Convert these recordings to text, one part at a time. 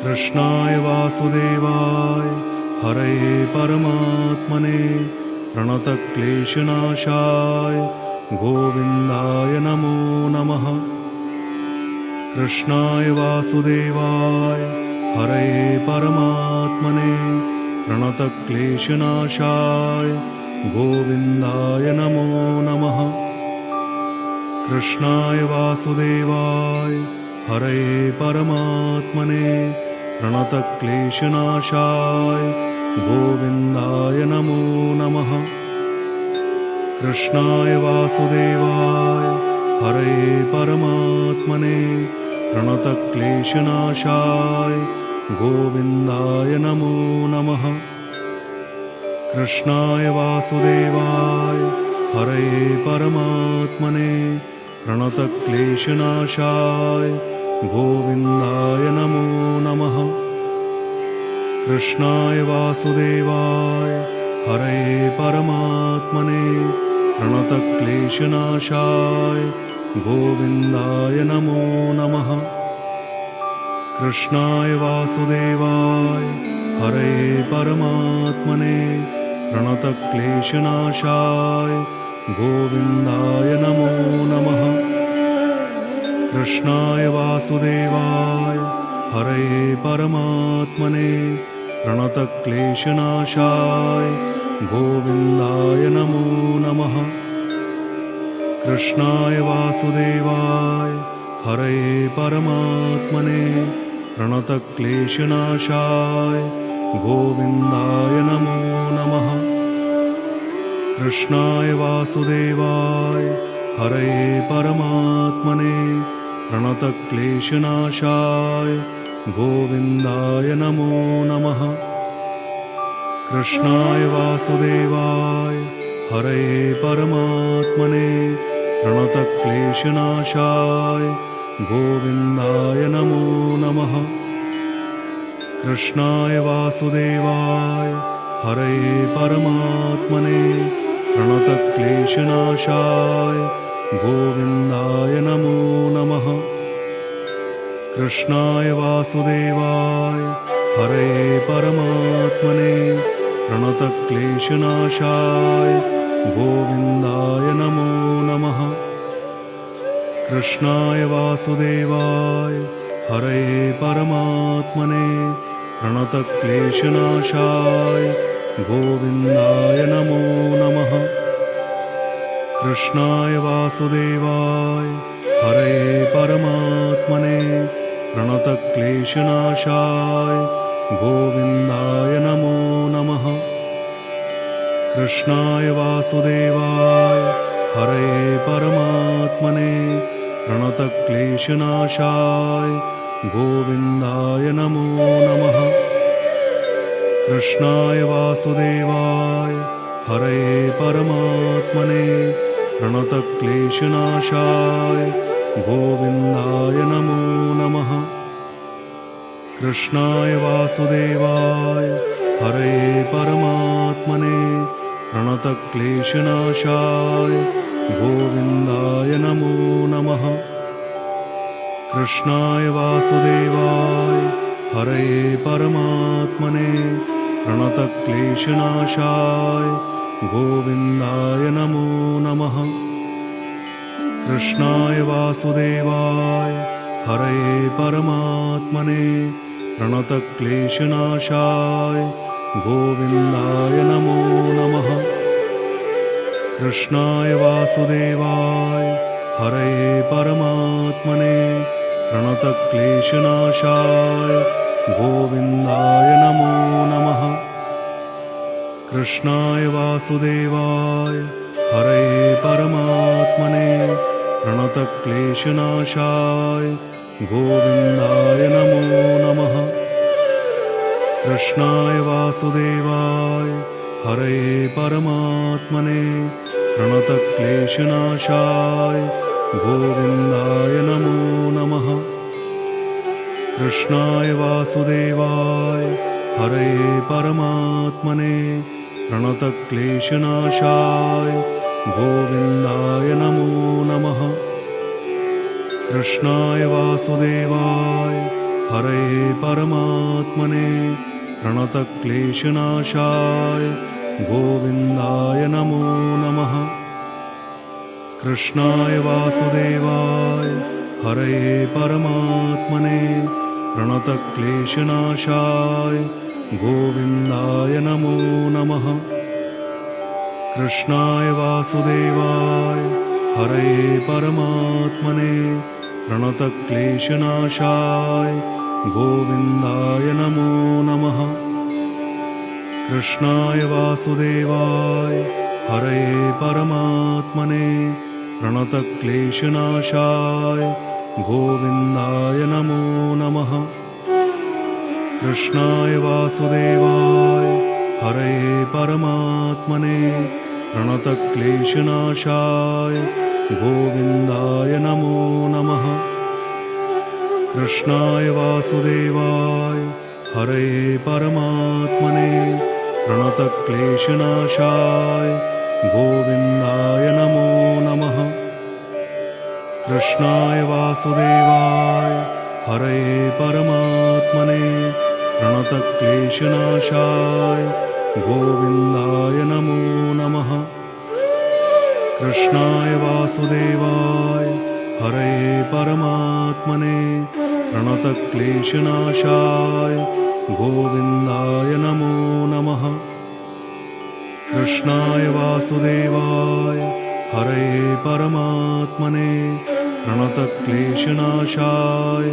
कृष्णाय वासुदेवाय हरये परमात्मने प्रणतक्लेशनाशाय गोविन्दाय नमो नमः। कृष्णाय वासुदेवाय हरये परमात्मने प्रणतक्लेशनाशाय गोविन्दाय नमो नमः। कृष्णाय वासुदेवाय हरये परमात्मने प्रणतक्लेशनाशाय गोविन्दाय नमो नमः। कृष्णाय वासुदेवाय हरये परमात्मने प्रणतक्लेशनाशाय गोविन्दाय नमो नमः। कृष्णाय वासुदेवाय हरये परमात्मने प्रणतक्लेशनाशाय गोविन्दाय नमो नमः। कृष्णाय वासुदेवाय हरये परमात्मने प्रणतक्लेशनाशाय गोविन्दाय नमो नमः। कृष्णाय वासुदेवाय हरये परमात्मने प्रणतक्लेशनाशाय गोविन्दाय नमो नमः। कृष्णाय वासुदेवाय हरये परमात्मने प्रणतक्लेशनाशाय गोविन्दाय नमो नमः। कृष्णाय वासुदेवाय हरये परमात्मने प्रणतक्लेशनाशाय गोविन्दाय नमो नमः। कृष्णाय वासुदेवाय हरये परमात्मने प्रणतक्लेशनाशाय गोविन्दाय नमो नमः। कृष्णाय वासुदेवाय हरये परमात्मने प्रणतक्लेशनाशाय गोविन्दाय नमो नमः। कृष्णाय वासुदेवाय हरये परमात्मने प्रणतक्लेशनाशाय गोविन्दाय नमो नमः। कृष्णाय वासुदेवाय हरये परमात्मने प्रणतक्लेशनाशाय गोविन्दाय नमो नमः। कृष्णाय वासुदेवाय हरये परमात्मने प्रणतक्लेशनाशाय गोविन्दाय नमो नमः। कृष्णाय वासुदेवाय हरये परमात्मने प्रणतक्लेशनाशाय गोविन्दाय नमो नमः। कृष्णाय वासुदेवाय हरये परमात्मने प्रणतक्लेशनाशाय गोविन्दाय नमो नमः। कृष्णाय वासुदेवाय हरये परमात्मने प्रणतक्लेशनाशाय गोविन्दाय नमो नमः। कृष्णाय वासुदेवाय हरये परमात्मने प्रणतक्लेशनाशाय गोविन्दाय नमो नमः। कृष्णाय वासुदेवाय हरये परमात्मने प्रणतक्लेशनाशाय गोविन्दाय नमो नमः। कृष्णाय वासुदेवाय हरये परमात्मने प्रणतक्लेशनाशाय गोविन्दाय नमो नमः। कृष्णाय वासुदेवाय हरये परमात्मने प्रणतक्लेशनाशाय गोविन्दाय नमो नमः। कृष्णाय वासुदेवाय हरये परमात्मने प्रणतक्लेशनाशाय गोविन्दाय नमो नमः। कृष्णाय वासुदेवाय हरये परमात्मने प्रणतक्लेशनाशाय गोविन्दाय नमो नमः। कृष्णाय वासुदेवाय हरये परमात्मने प्रणतक्लेशनाशाय गोविन्दाय नमो नमः। कृष्णाय वासुदेवाय हरये परमात्मने प्रणतक्लेशनाशाय गोविन्दाय नमो नमः। कृष्णाय वासुदेवाय हरये परमात्मने प्रणतक्लेशनाशाय गोविन्दाय नमो नमः। कृष्णाय वासुदेवाय हरये परमात्मने प्रणतक्लेशनाशाय गोविन्दाय नमो नमः। कृष्णाय वासुदेवाय हरये परमात्मने प्रणतक्लेशनाशाय गोविन्दाय नमो नमः। कृष्णाय वासुदेवाय हरये परमात्मने प्रणतक्लेशनाशाय गोविन्दाय नमो नमः। कृष्णाय वासुदेवाय हरये परमात्मने प्रणतक्लेशनाशाय गोविन्दाय नमो नमः। कृष्णाय वासुदेवाय हरये परमात्मने प्रणतक्लेशनाशाय गोविन्दाय नमो नमः। कृष्णाय वासुदेवाय हरये परमात्मने प्रणतक्लेशनाशाय गोविन्दाय नमो नमः। कृष्णाय वासुदेवाय हरये परमात्मने प्रणतक्लेशनाशाय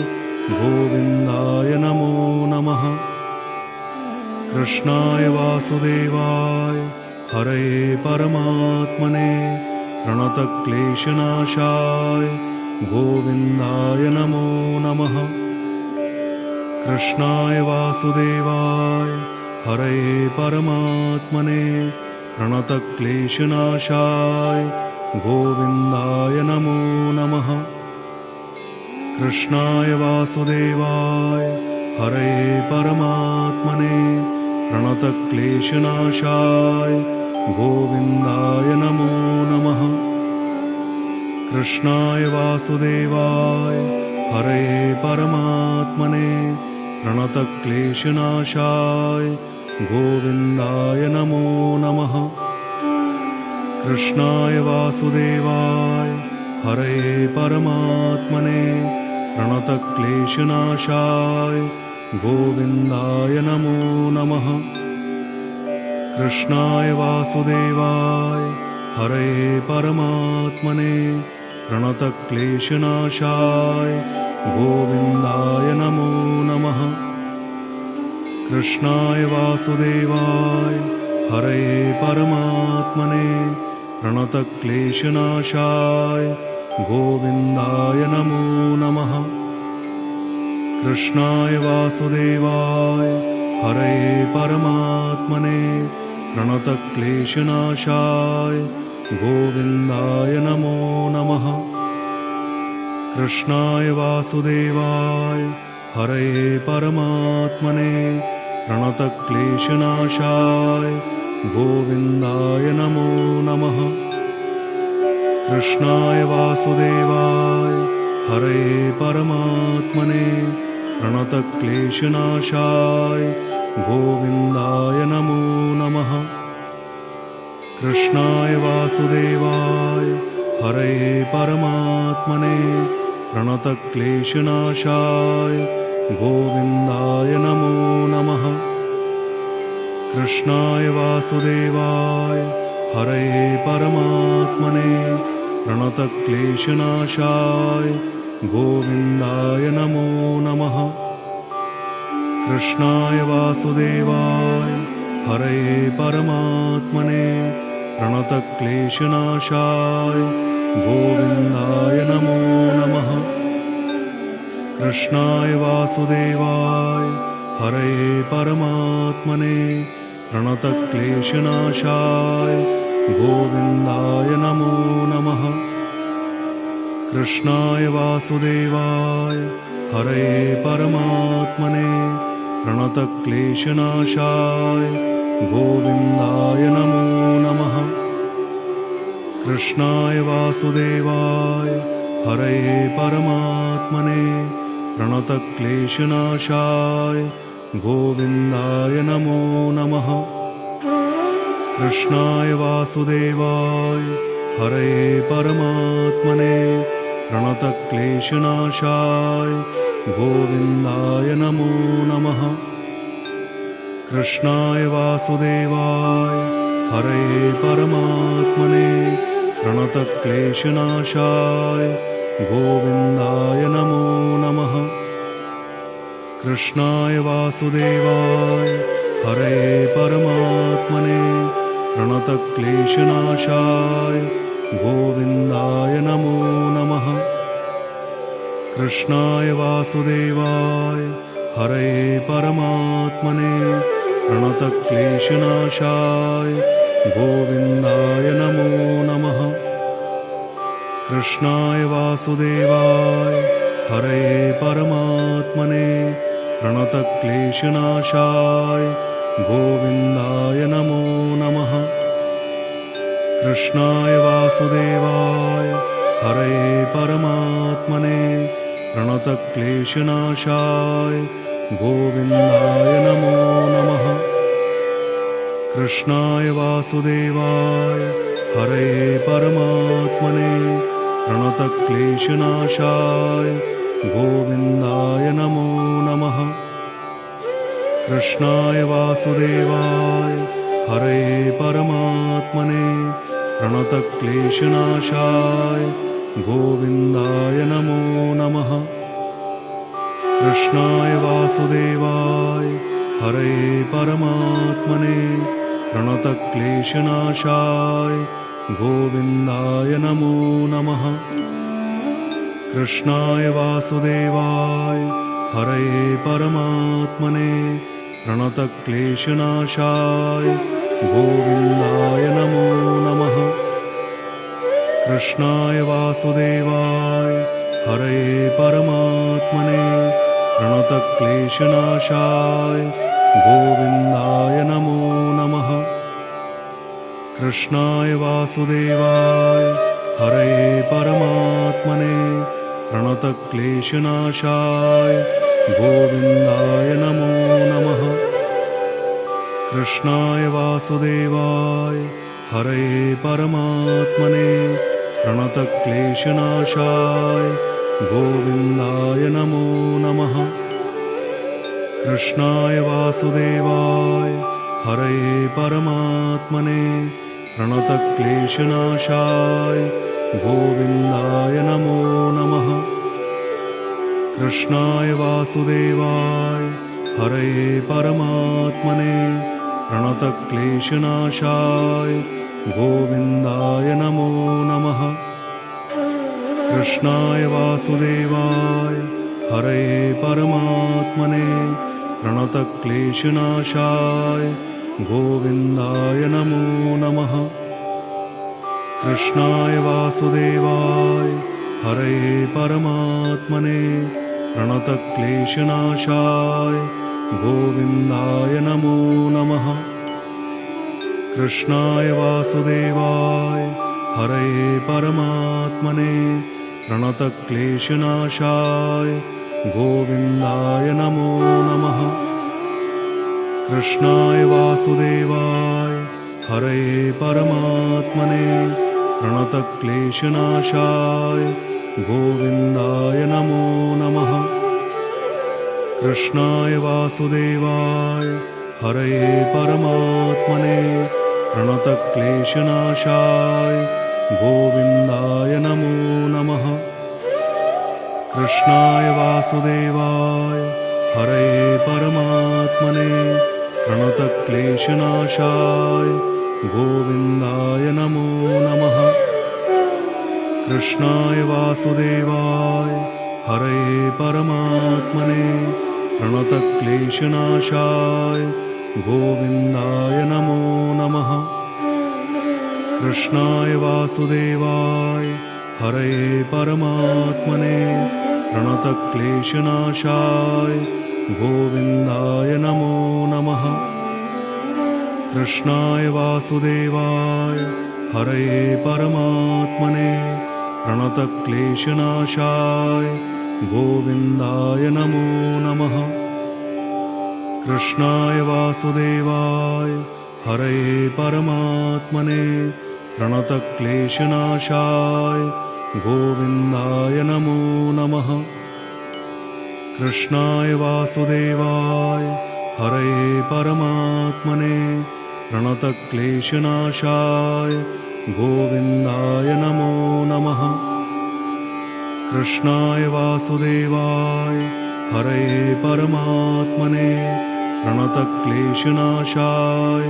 गोविन्दाय नमो नमः। कृष्णाय वासुदेवाय हरये परमात्मने प्रणतक्लेशनाशाय गोविन्दाय नमो नमः। कृष्णाय वासुदेवाय हरये परमात्मने प्रणतक्लेशनाशाय गोविन्दाय नमो नमः। कृष्णाय वासुदेवाय हरये परमात्मने प्रणतक्लेशनाशाय गोविन्दाय नमो नमः। कृष्णाय वासुदेवाय हरये परमात्मने प्रणतक्लेशनाशाय गोविन्दाय नमो नमः। कृष्णाय वासुदेवाय हरये परमात्मने प्रणतक्लेशनाशाय गोविन्दाय नमो नमः। कृष्णाय वासुदेवाय हरये परमात्मने प्रणतक्लेशनाशाय गोविन्दाय नमो नमः। कृष्णाय वासुदेवाय हरये परमात्मने प्रणतक्लेशनाशाय गोविन्दाय नमो नमः। कृष्णाय वासुदेवाय हरये परमात्मने प्रणतक्लेशनाशाय गोविन्दाय नमो नमः। कृष्णाय वासुदेवाय हरये परमात्मने प्रणतक्लेशनाशाय गोविन्दाय नमो नमः। कृष्णाय वासुदेवाय हरये परमात्मने प्रणतक्लेशनाशाय गोविन्दाय नमो नमः। कृष्णाय वासुदेवाय हरये परमात्मने प्रणतक्लेशनाशाय गोविन्दाय नमो नमः। कृष्णाय वासुदेवाय हरये परमात्मने प्रणतक्लेशनाशाय गोविन्दाय नमो नमः। कृष्णाय वासुदेवाय हरये परमात्मने प्रणतक्लेशनाशाय गोविन्दाय नमो नमः। कृष्णाय वासुदेवाय हरये परमात्मने प्रणतक्लेशनाशाय गोविन्दाय नमो नमः। कृष्णाय वासुदेवाय हरये परमात्मने प्रणतक्लेशनाशाय गोविन्दाय नमो नमः। कृष्णाय वासुदेवाय हरये परमात्मने प्रणतक्लेशनाशाय गोविन्दाय नमो नमः। कृष्णाय वासुदेवाय हरये परमात्मने प्रणतक्लेशनाशाय गोविन्दाय नमो नमः। कृष्णाय वासुदेवाय हरये परमात्मने प्रणतक्लेशनाशाय गोविन्दाय नमो नमः। कृष्णाय वासुदेवाय हरये परमात्मने प्रणतक्लेशनाशाय गोविन्दाय नमो नमः। कृष्णाय वासुदेवाय हरये परमात्मने प्रणतक्लेशनाशाय गोविन्दाय नमो नमः। कृष्णाय वासुदेवाय हरये परमात्मने प्रणतक्लेशनाशाय गोविन्दाय नमो नमः। कृष्णाय वासुदेवाय हरये परमात्मने प्रणतक्लेशनाशाय गोविन्दाय नमो नमः। कृष्णाय वासुदेवाय हरये परमात्मने प्रणतक्लेशनाशाय गोविन्दाय नमो नमः। कृष्णाय वासुदेवाय हरये परमात्मने प्रणतक्लेशनाशाय गोविन्दाय नमो नमः। कृष्णाय वासुदेवाय हरये परमात्मने प्रणतक्लेशनाशाय गोविन्दाय नमो नमः। कृष्णाय वासुदेवाय हरये परमात्मने प्रणतक्लेशनाशाय गोविन्दाय नमो नमः। कृष्णाय वासुदेवाय हरये परमात्मने प्रणतक्लेशनाशाय गोविन्दाय नमो नमः। कृष्णाय वासुदेवाय हरये परमात्मने प्रणतक्लेशनाशाय गोविन्दाय नमो नमः। कृष्णाय वासुदेवाय हरये परमात्मने प्रणतक्लेशनाशाय गोविन्दाय नमो नमः। कृष्णाय वासुदेवाय हरये परमात्मने प्रणतक्लेशनाशाय गोविन्दाय नमो नमः। कृष्णाय वासुदेवाय हरये परमात्मने प्रणतक्लेशनाशाय गोविन्दाय नमो नमः। कृष्णाय वासुदेवाय हरये परमात्मने प्रणतक्लेशनाशाय गोविन्दाय नमो नमः। कृष्णाय वासुदेवाय हरये परमात्मने प्रणतक्लेशनाशाय गोविन्दाय नमो नमः। कृष्णाय वासुदेवाय हरये परमात्मने प्रणतक्लेशनाशाय गोविन्दाय नमो नमः। कृष्णाय वासुदेवाय हरये परमात्मने प्रणतक्लेशनाशाय गोविन्दाय नमो नमः। कृष्णाय वासुदेवाय हरये परमात्मने प्रणतक्लेशनाशाय गोविन्दाय नमो नमः। कृष्णाय वासुदेवाय हरये परमात्मने प्रणतक्लेशनाशाय गोविन्दाय नमो नमः। कृष्णाय वासुदेवाय हरये परमात्मने प्रणतक्लेशनाशाय गोविन्दाय नमो नमः। कृष्णाय वासुदेवाय हरये परमात्मने प्रणतक्लेशनाशाय गोविन्दाय नमो नमः। कृष्णाय वासुदेवाय हरये परमात्मने प्रणतक्लेशनाशाय गोविन्दाय नमो नमः। कृष्णाय वासुदेवाय हरये परमात्मने प्रणतक्लेशनाशाय गोविन्दाय नमो नमः। कृष्णाय वासुदेवाय हरये परमात्मने प्रणतक्लेशनाशाय गोविन्दाय नमो नमः। कृष्णाय वासुदेवाय हरये परमात्मने प्रणतक्लेशनाशाय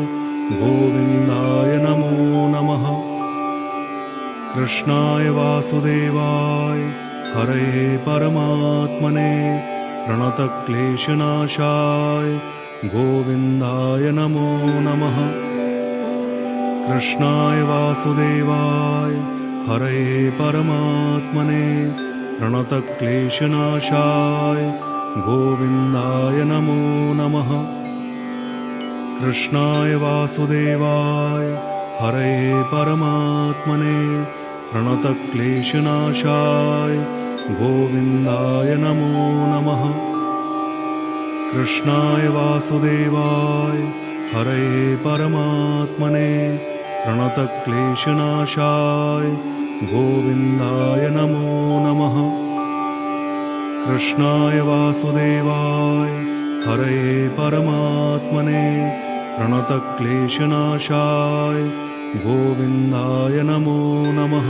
गोविन्दाय नमो नमः। कृष्णाय वासुदेवाय हरये परमात्मने प्रणतक्लेशनाशाय गोविन्दाय नमो नमः। कृष्णाय वासुदेवाय हरये परमात्मने प्रणतक्लेशनाशाय गोविन्दाय नमो नमः। कृष्णाय वासुदेवाय हरये परमात्मने प्रणतक्लेशनाशाय गोविन्दाय नमो नमः। कृष्णाय वासुदेवाय हरये परमात्मने प्रणतक्लेशनाशाय गोविन्दाय नमो नमः। कृष्णाय वासुदेवाय हरये परमात्मने प्रणतक्लेशनाशाय गोविन्दाय नमो नमः।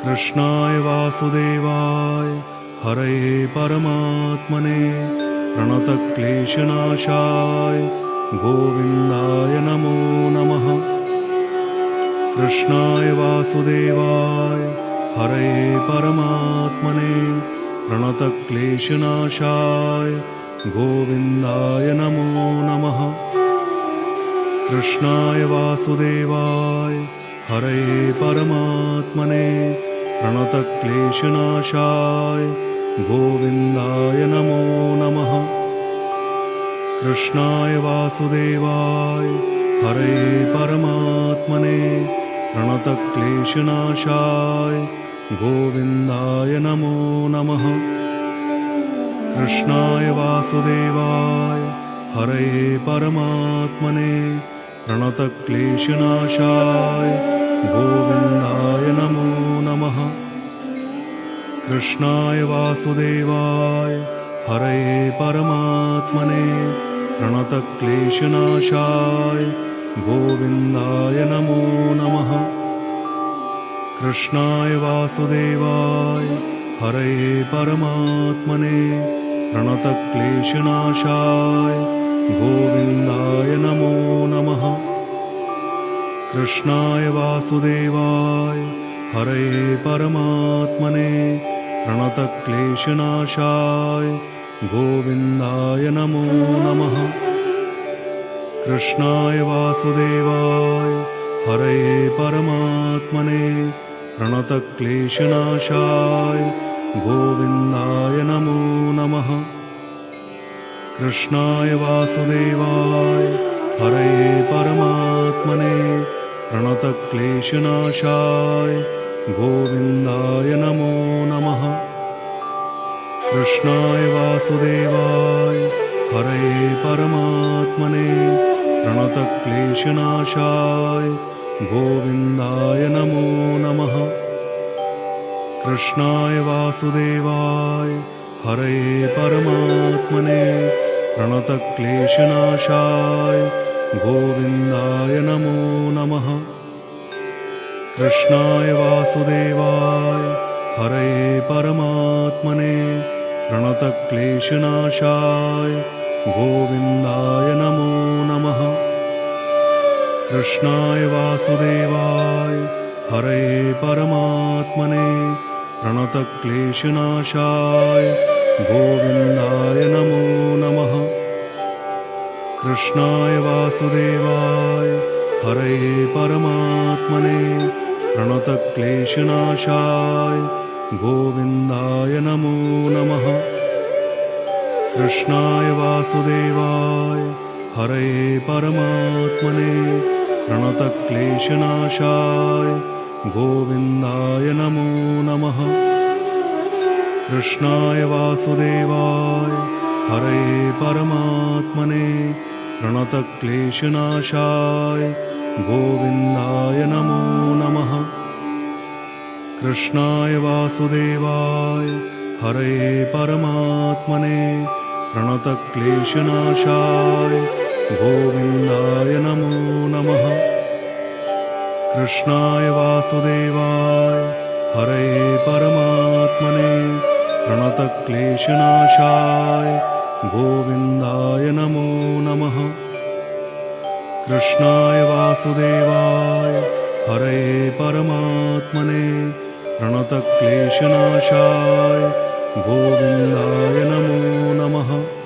कृष्णाय वासुदेवाय हरये परमात्मने प्रणतक्लेशनाशाय गोविन्दाय नमो नमः। कृष्णाय वासुदेवाय हरये परमात्मने प्रणतक्लेशनाशाय गोविन्दाय नमो नमः। कृष्णाय वासुदेवाय हरये परमात्मने प्रणतक्लेशनाशाय गोविन्दाय नमो नमः। कृष्णाय वासुदेवाय हरये परमात्मने प्रणतक्लेशनाशाय गोविन्दाय नमो नमः। कृष्णाय वासुदेवाय हरये परमात्मने प्रणतक्लेशनाशाय गोविन्दाय नमो नमः। कृष्णाय वासुदेवाय हरये परमात्मने प्रणतक्लेशनाशाय गोविन्दाय नमो नमः। कृष्णाय वासुदेवाय हरये परमात्मने प्रणतक्लेशनाशाय गोविन्दाय नमो नमः। कृष्णाय वासुदेवाय हरये परमात्मने प्रणतक्लेशनाशाय गोविन्दाय नमो नमः। कृष्णाय वासुदेवाय हरये परमात्मने प्रणतक्लेशनाशाय गोविन्दाय नमो नमः। कृष्णाय वासुदेवाय हरये परमात्मने प्रणतक्लेशनाशाय गोविन्दाय नमो नमः। कृष्णाय वासुदेवाय हरये परमात्मने प्रणतक्लेशनाशाय गोविन्दाय नमो नमः। कृष्णाय वासुदेवाय हरये परमात्मने प्रणतक्लेशनाशाय गोविन्दाय नमो नमः। कृष्णाय वासुदेवाय हरये परमात्मने प्रणतक्लेशनाशाय गोविन्दाय नमो नमः। कृष्णाय वासुदेवाय हरये परमात्मने प्रणतक्लेशनाशाय गोविन्दाय नमो नमः। कृष्णाय वासुदेवाय हरये परमात्मने प्रणतक्लेशनाशाय गोविन्दाय नमो नमः। कृष्णाय वासुदेवाय हरये परमात्मने प्रणतक्लेशनाशाय गोविन्दाय नमो नमः। कृष्णाय वासुदेवाय हरये परमात्मने प्रणतक्लेशनाशाय गोविन्दाय नमो नमः। कृष्णाय वासुदेवाय हरये परमात्मने प्रणतक्लेशनाशाय गोविन्दाय नमो नमः। कृष्णाय वासुदेवाय हरये परमात्मने प्रणतक्लेशनाशाय गोविन्दाय नमो नमः। कृष्णाय वासुदेवाय हरये परमात्मने प्रणतक्लेशनाशाय गोविन्दाय नमो नमः।